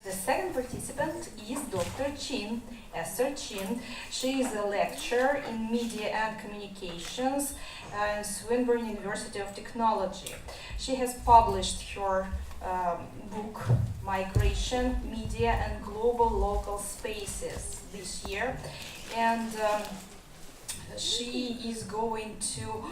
The second participant is Dr. Чин Esther. She is a lecturer in media and communications at Swinburne University of Technology. She has published her book Migration, Media and Global Local Spaces this year, and she is going to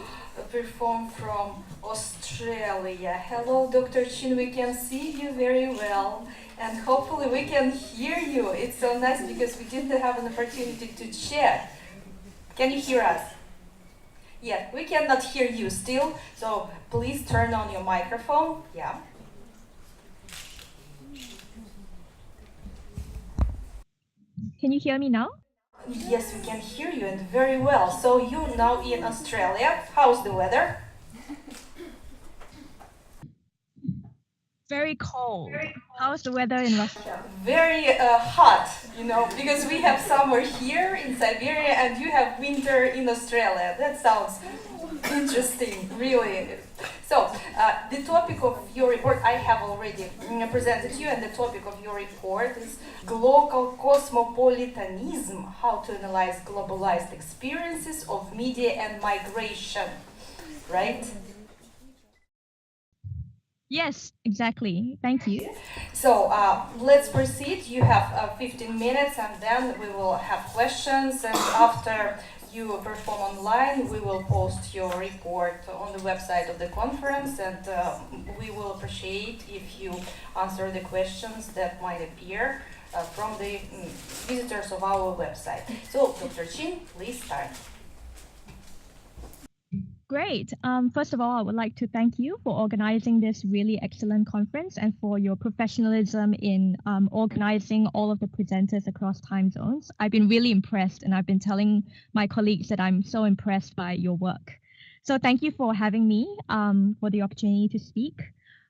perform from Australia. Hello, Dr. Чин, we can see you very well, and hopefully we can hear you. It's so nice because we didn't have an opportunity to chat. Can you hear us? Yeah, we cannot hear you still, so please turn on your microphone. Yeah. Can you hear me now? Yes, we can hear you and very well. So you're now in Australia. How's the weather? Very cold. How's the weather in Russia? Very hot, because we have summer here in Siberia and you have winter in Australia. That sounds interesting, really. So, the topic of your report, I have already presented you, and the topic of your report is Global Cosmopolitanism, how to analyze globalized experiences of media and migration, right? Yes, exactly. Thank you. So let's proceed. You have 15 minutes and then we will have questions, and after you perform online, we will post your report on the website of the conference, and we will appreciate if you answer the questions that might appear from the visitors of our website. So, Dr. Чин, please start. Great. First of all, I would like to thank you for organizing this really excellent conference and for your professionalism in organizing all of the presenters across time zones. I've been really impressed, and I've been telling my colleagues that I'm so impressed by your work. So thank you for having me, for the opportunity to speak.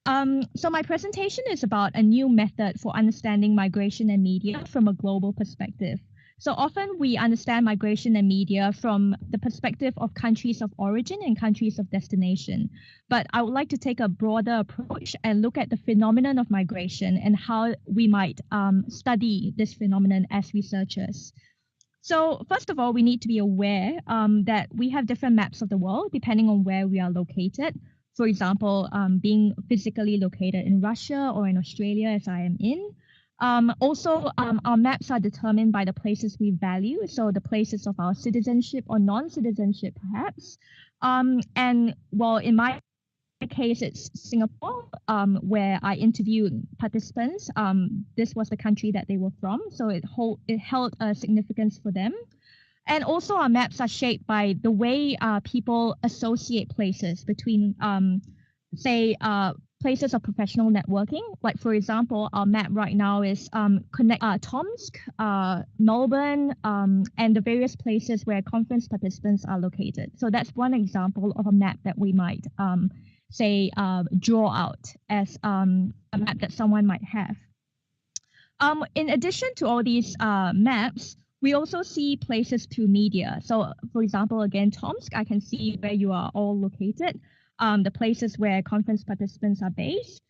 So my presentation is about a new method for understanding migration and media from a global perspective. So often we understand migration and media from the perspective of countries of origin and countries of destination. But I would like to take a broader approach and look at the phenomenon of migration and how we might study this phenomenon as researchers. So first of all, we need to be aware that we have different maps of the world depending on where we are located. For example, being physically located in Russia or in Australia, as I am in. Also, our maps are determined by the places we value, so the places of our citizenship or non-citizenship, perhaps. And well, in my case, it's Singapore, where I interviewed participants. This was the country that they were from, so it held a significance for them. And also, our maps are shaped by the way people associate places between, say, places of professional networking. Like, for example, our map right now is Tomsk, Melbourne, and the various places where conference participants are located. So that's one example of a map that we might, draw out as a map that someone might have. In addition to all these maps, we also see places through media. So, for example, again, Tomsk, I can see where you are all located. The places where conference participants are based,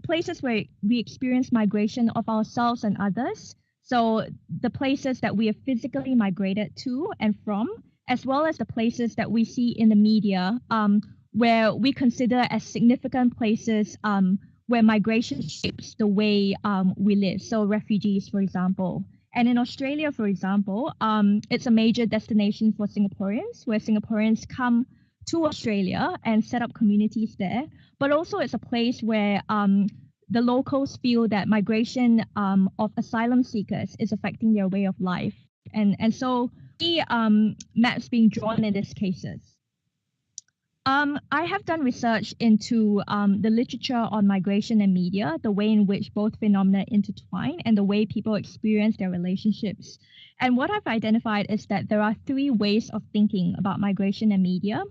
places where we experience migration of ourselves and others. So the places that we have physically migrated to and from, as well as the places that we see in the media, where we consider as significant places where migration shapes the way we live. So refugees, for example. And in Australia, for example, it's a major destination for Singaporeans, where Singaporeans come to Australia and set up communities there, but also it's a place where the locals feel that migration of asylum seekers is affecting their way of life. And so the maps being drawn in these cases. I have done research into the literature on migration and media, the way in which both phenomena intertwine and the way people experience their relationships. And what I've identified is that there are three ways of thinking about migration and media: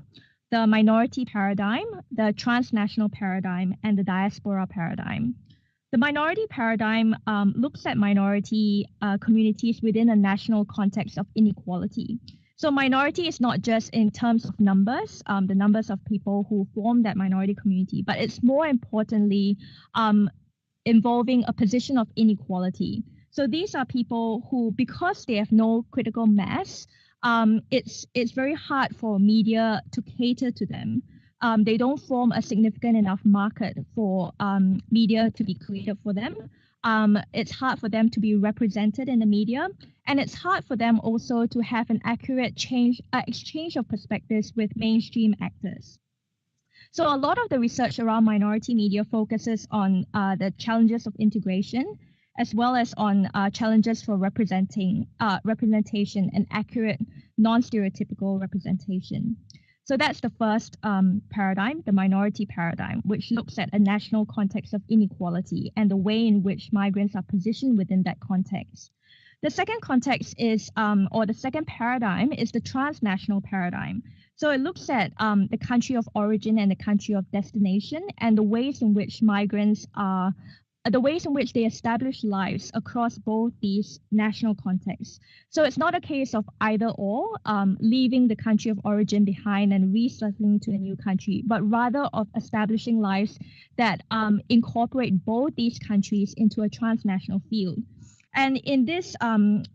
the minority paradigm, the transnational paradigm, and the diaspora paradigm. The minority paradigm looks at minority communities within a national context of inequality. So minority is not just in terms of numbers, the numbers of people who form that minority community, but it's more importantly involving a position of inequality. So these are people who, because they have no critical mass, it's very hard for media to cater to them. They don't form a significant enough market for media to be created for them. It's hard for them to be represented in the media, and it's hard for them also to have an accurate exchange of perspectives with mainstream actors. So a lot of the research around minority media focuses on the challenges of integration, as well as on challenges for representation and accurate, non-stereotypical representation. So that's the first paradigm, the minority paradigm, which looks at a national context of inequality and the way in which migrants are positioned within that context. The second context is, or the second paradigm is the transnational paradigm. So it looks at the country of origin and the country of destination and the ways in which migrants are the ways in which they establish lives across both these national contexts. So it's not a case of either or, leaving the country of origin behind and resettling to a new country, but rather of establishing lives that incorporate both these countries into a transnational field. And in this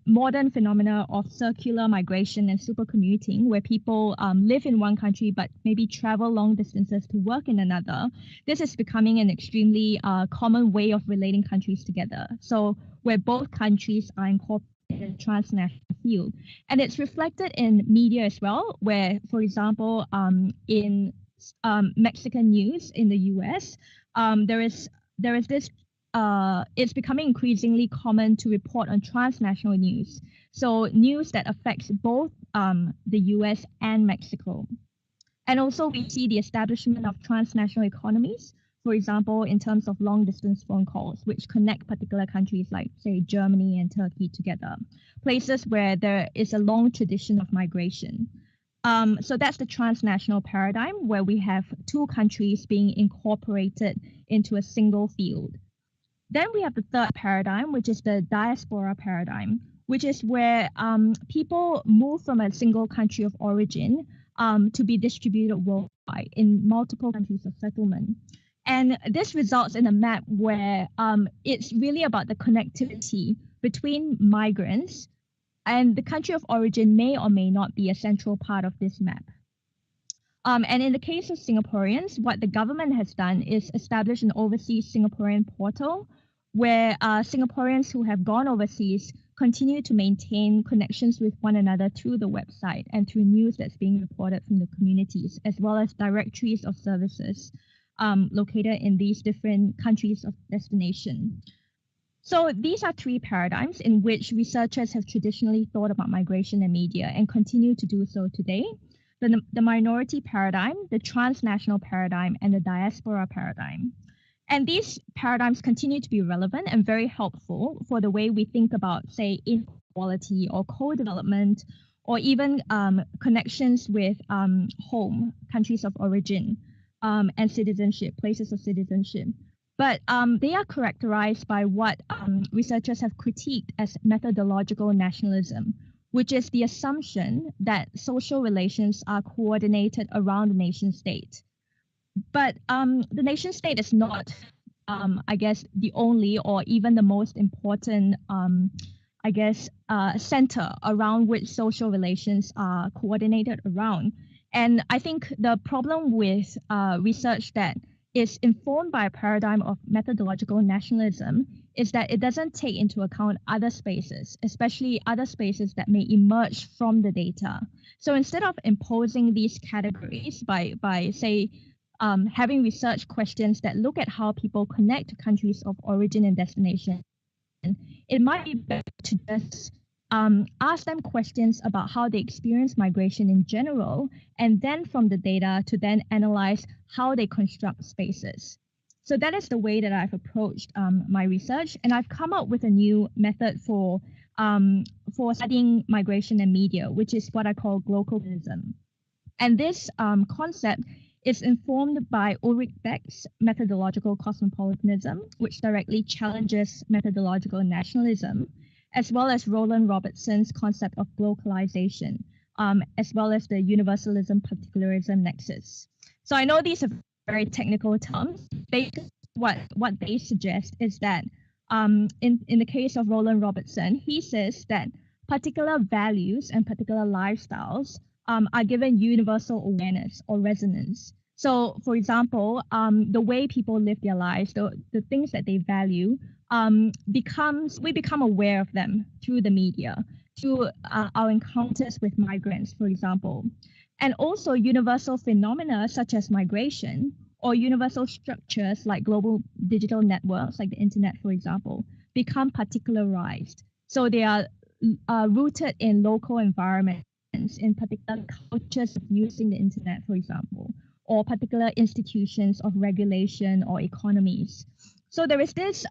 modern phenomena of circular migration and supercommuting, where people live in one country but maybe travel long distances to work in another, this is becoming an extremely common way of relating countries together. So where both countries are incorporated in a transnational field. And it's reflected in media as well, where, for example, in Mexican news in the US, there is this it's becoming increasingly common to report on transnational news. So news that affects both the US and Mexico. And also we see the establishment of transnational economies, for example, in terms of long distance phone calls, which connect particular countries like, say, Germany and Turkey together, places where there is a long tradition of migration. So that's the transnational paradigm, where we have two countries being incorporated into a single field. Then we have the third paradigm, which is the diaspora paradigm, which is where people move from a single country of origin to be distributed worldwide in multiple countries of settlement. And this results in a map where it's really about the connectivity between migrants, and the country of origin may or may not be a central part of this map. And in the case of Singaporeans, what the government has done is establish an overseas Singaporean portal where Singaporeans who have gone overseas continue to maintain connections with one another through the website and through news that's being reported from the communities, as well as directories of services located in these different countries of destination. So these are three paradigms in which researchers have traditionally thought about migration and media and continue to do so today. The minority paradigm, the transnational paradigm, and the diaspora paradigm. And these paradigms continue to be relevant and very helpful for the way we think about, say, inequality or co-development, or even connections with home, countries of origin, and citizenship, places of citizenship. But they are characterized by what researchers have critiqued as methodological nationalism, which is the assumption that social relations are coordinated around the nation state. But the nation state is not, I guess, the only or even the most important, center around which social relations are coordinated around. And I think the problem with research that is informed by a paradigm of methodological nationalism is that it doesn't take into account other spaces, especially other spaces that may emerge from the data. So instead of imposing these categories by say, having research questions that look at how people connect to countries of origin and destination, it might be better to just ask them questions about how they experience migration in general, and then from the data to then analyze how they construct spaces. So that is the way that I've approached my research, and I've come up with a new method for studying migration and media, which is what I call glocalism. And this concept is informed by Ulrich Beck's methodological cosmopolitanism, which directly challenges methodological nationalism, as well as Roland Robertson's concept of globalization, as well as the universalism-particularism nexus. So I know these are very technical terms. Basically, what they suggest is that in the case of Roland Robertson, he says that particular values and particular lifestyles are given universal awareness or resonance. So, for example, the way people live their lives, the things that they value, we become aware of them through the media, through our encounters with migrants, for example. And also universal phenomena such as migration or universal structures like global digital networks, like the internet, for example, become particularized. So they are rooted in local environments, in particular cultures of using the internet, for example, or particular institutions of regulation or economies. So there is this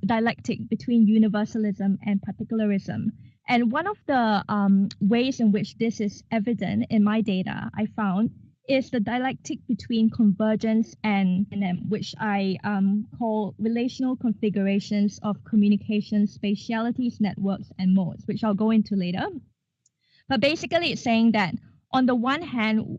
dialectic between universalism and particularism. And one of the ways in which this is evident in my data, I found, is the dialectic between convergence and which I call relational configurations of communication spatialities, networks, and modes, which I'll go into later. But basically, it's saying that on the one hand,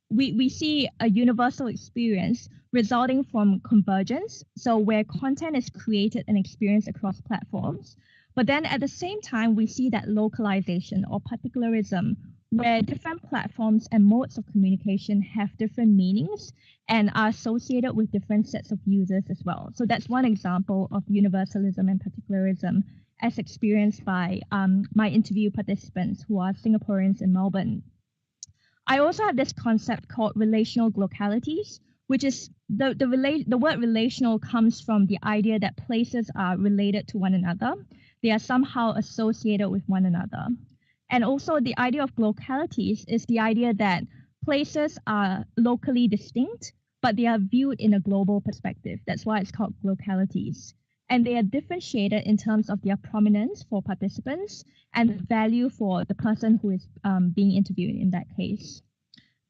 we see a universal experience resulting from convergence, so where content is created and experienced across platforms. But then at the same time, we see that localization or particularism, where different platforms and modes of communication have different meanings and are associated with different sets of users as well. So that's one example of universalism and particularism as experienced by my interview participants who are Singaporeans in Melbourne. I also have this concept called relational localities, which is the word relational comes from the idea that places are related to one another. They are somehow associated with one another. And also the idea of localities is the idea that places are locally distinct, but they are viewed in a global perspective. That's why it's called localities. And they are differentiated in terms of their prominence for participants and value for the person who is being interviewed in that case.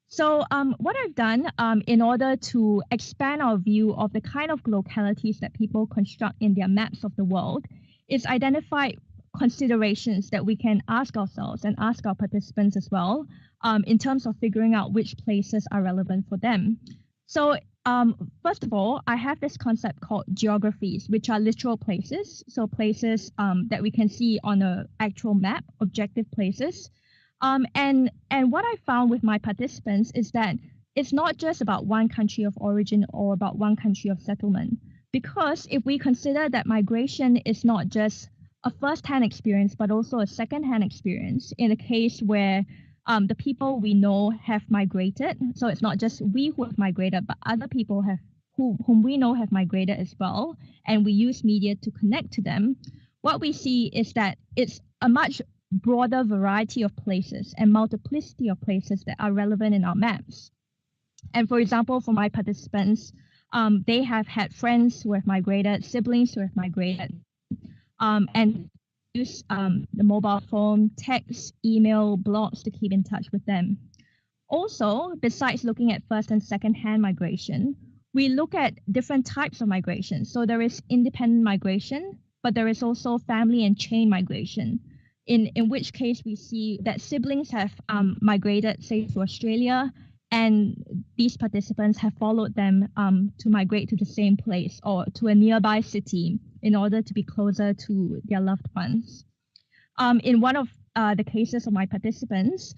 So what I've done in order to expand our view of the kind of localities that people construct in their maps of the world is identify considerations that we can ask ourselves and ask our participants as well in terms of figuring out which places are relevant for them. So first of all, I have this concept called geographies, which are literal places. So places that we can see on an actual map, objective places. And what I found with my participants is that it's not just about one country of origin or about one country of settlement. Because if we consider that migration is not just a first-hand experience, but also a second-hand experience in a case where the people we know have migrated. So it's not just we who have migrated, but other people whom we know have migrated as well. And we use media to connect to them. What we see is that it's a much broader variety of places and multiplicity of places that are relevant in our maps. And for example, for my participants, they have had friends who have migrated, siblings who have migrated, and use the mobile phone, text, email, blogs to keep in touch with them. Also, besides looking at first and second-hand migration, we look at different types of migration. So there is independent migration, but there is also family and chain migration, in which case we see that siblings have migrated, say, to Australia, and these participants have followed them to migrate to the same place or to a nearby city in order to be closer to their loved ones. In one of the cases of my participants,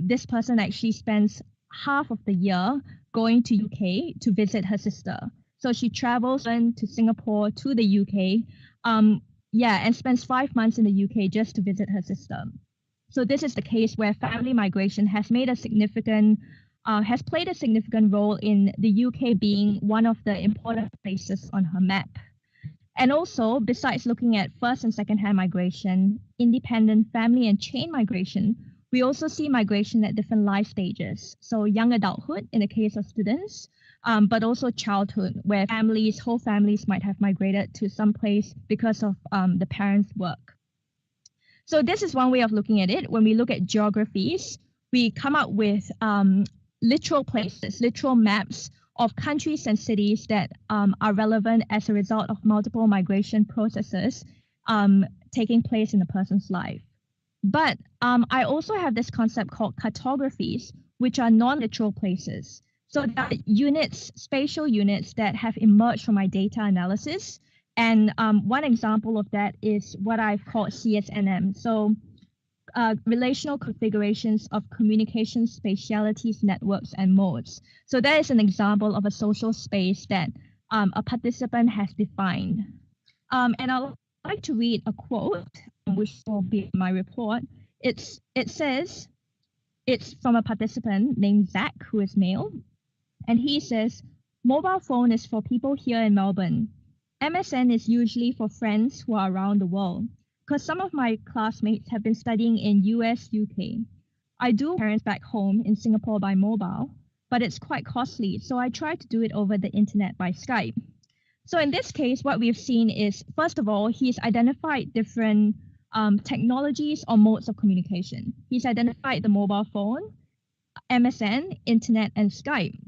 this person actually spends half of the year going to UK to visit her sister. So she travels to Singapore to the UK, and spends 5 months in the UK just to visit her sister. So this is the case where family migration has made has played a significant role in the UK being one of the important places on her map. And also, besides looking at first and second-hand migration, independent family and chain migration, we also see migration at different life stages. So young adulthood in the case of students, but also childhood, where whole families might have migrated to some place because of the parents' work. So this is one way of looking at it. When we look at geographies, we come up with literal places, literal maps of countries and cities that are relevant as a result of multiple migration processes taking place in a person's life. But I also have this concept called cartographies, which are non-literal places. So there are units, spatial units that have emerged from my data analysis. And one example of that is what I've called CSNM. So relational configurations of communication spatialities, networks, and modes. So that is an example of a social space that a participant has defined. And I'd like to read a quote, which will be in my report. It says, it's from a participant named Zach, who is male. And he says, mobile phone is for people here in Melbourne. MSN is usually for friends who are around the world, because some of my classmates have been studying in US, UK. I do parents back home in Singapore by mobile, but it's quite costly, so I try to do it over the internet by Skype. So in this case, what we've seen is, first of all, he's identified different technologies or modes of communication. He's identified the mobile phone, MSN, internet, and Skype.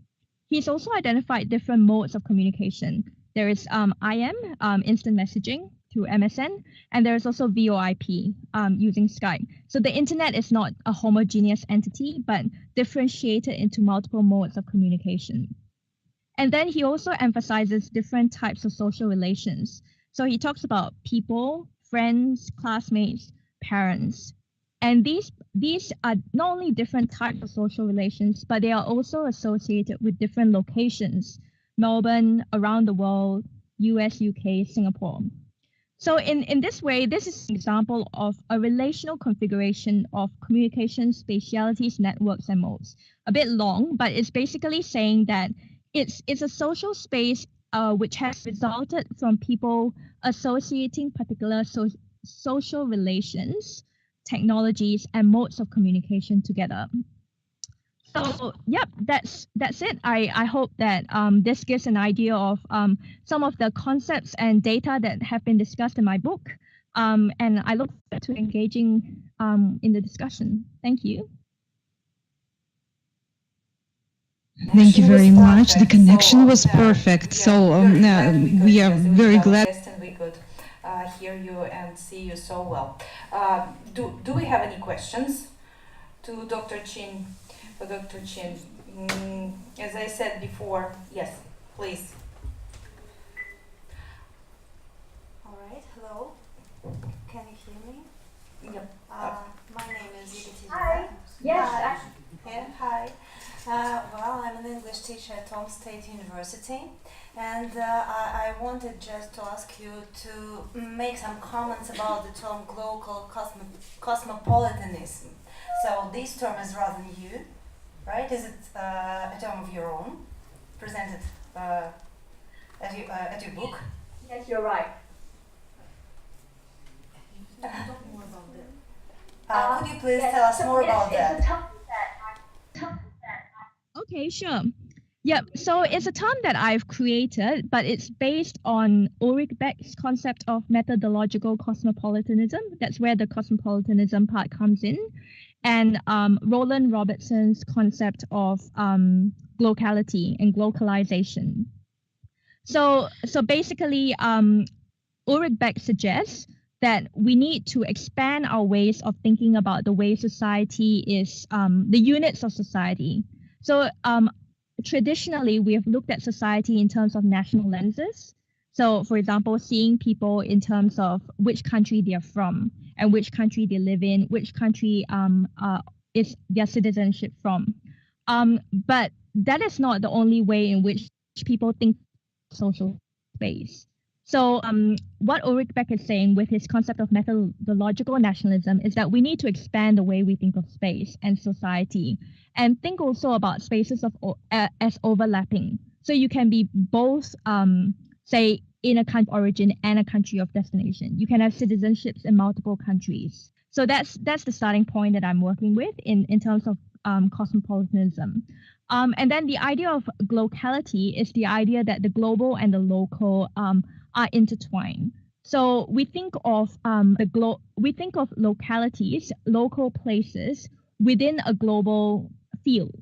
He's also identified different modes of communication. There is IM, instant messaging through MSN, and there is also VoIP using Skype. So the internet is not a homogeneous entity, but differentiated into multiple modes of communication. And then he also emphasizes different types of social relations. So he talks about people, friends, classmates, parents. And these are not only different types of social relations, but they are also associated with different locations: Melbourne, around the world, US, UK, Singapore. So in this way, this is an example of a relational configuration of communication spatialities, networks, and modes. A bit long, but it's basically saying that it's a social space which has resulted from people associating particular social relations, technologies, and modes of communication together. So, yep, that's it. I hope that this gives an idea of some of the concepts and data that have been discussed in my book. And I look forward to engaging in the discussion. Thank you. Thank you very much. The connection was perfect. So we are very glad. And we could hear you and see you so well. Do we have any questions to Dr. Чин? Dr. Чин, as I said before, yes, please. All right, hello. Can you hear me? Yep. My name is Ekaterina. Hi. Yes. Hi. Yeah, hi. Well, I'm an English teacher at Tom State University, and I wanted just to ask you to make some comments about the term global cosmopolitanism. So this term is rather new, right? Is it a term of your own, presented at your book? Yes, you're right. Talk more about that. Could you please tell us more about that? Okay, sure. Yeah, so it's a term that I've created, but it's based on Ulrich Beck's concept of methodological cosmopolitanism. That's where the cosmopolitanism part comes in. And Roland Robertson's concept of locality and globalization. So basically, Ulrich Beck suggests that we need to expand our ways of thinking about the way society is, the units of society. So traditionally, we have looked at society in terms of national lenses. So, for example, seeing people in terms of which country they are from and which country they live in, which country is their citizenship from. But that is not the only way in which people think social space. So what Ulrich Beck is saying with his concept of methodological nationalism is that we need to expand the way we think of space and society, and think also about spaces as overlapping. So you can be both, say, in a country of origin and a country of destination. You can have citizenships in multiple countries. So that's the starting point that I'm working with in terms of cosmopolitanism. And then the idea of locality is the idea that the global and the local are intertwined. So we think of localities, local places within a global field.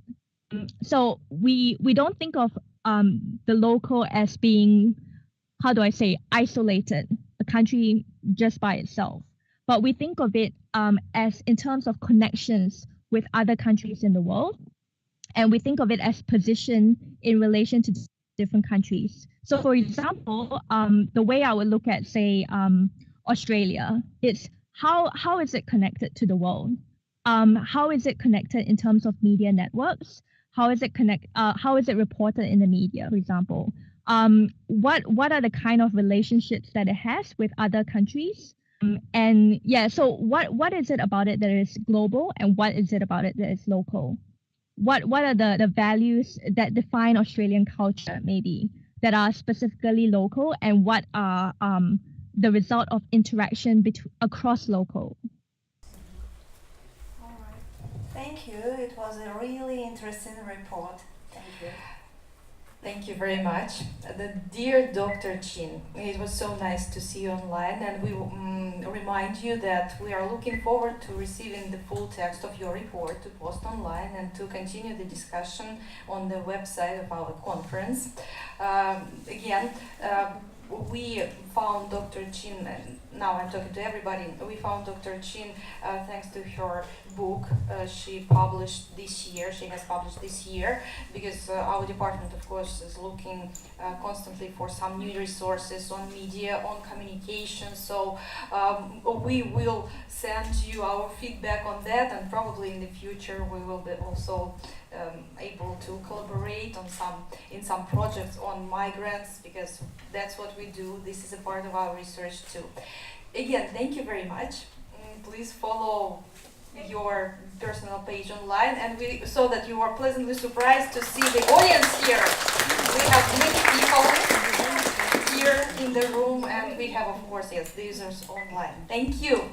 So we don't think of the local as being, how do I say, isolated, a country just by itself. But we think of it as in terms of connections with other countries in the world. and we think of it as position in relation to different countries. So for example, the way I would look at, say, Australia, it's how is it connected to the world? How is it connected in terms of media networks? How is it reported in the media, for example? What are the kind of relationships that it has with other countries? And yeah, so what is it about it that is global, and what is it about it that is local? What are the values that define Australian culture, maybe, that are specifically local, and what are the result of interaction across local? All right. Thank you. It was a really interesting report. Thank you. Thank you very much. Dear Dr. Чин, it was so nice to see you online, and we remind you that we are looking forward to receiving the full text of your report to post online and to continue the discussion on the website of our conference. We found Dr. Чин, and now I'm talking to everybody, we found Dr. Чин thanks to her book she has published this year, because our department, of course, is looking constantly for some new resources on media, on communication, so we will send you our feedback on that, and probably in the future we will be also able to collaborate in some projects on migrants, because that's what we do. This is a part of our research too. Again, thank you very much. Please follow your personal page online, and so that you are pleasantly surprised to see the audience here. We have many people here in the room, and we have, of course, yes, the users online. Thank you.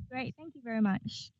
Great, thank you very much.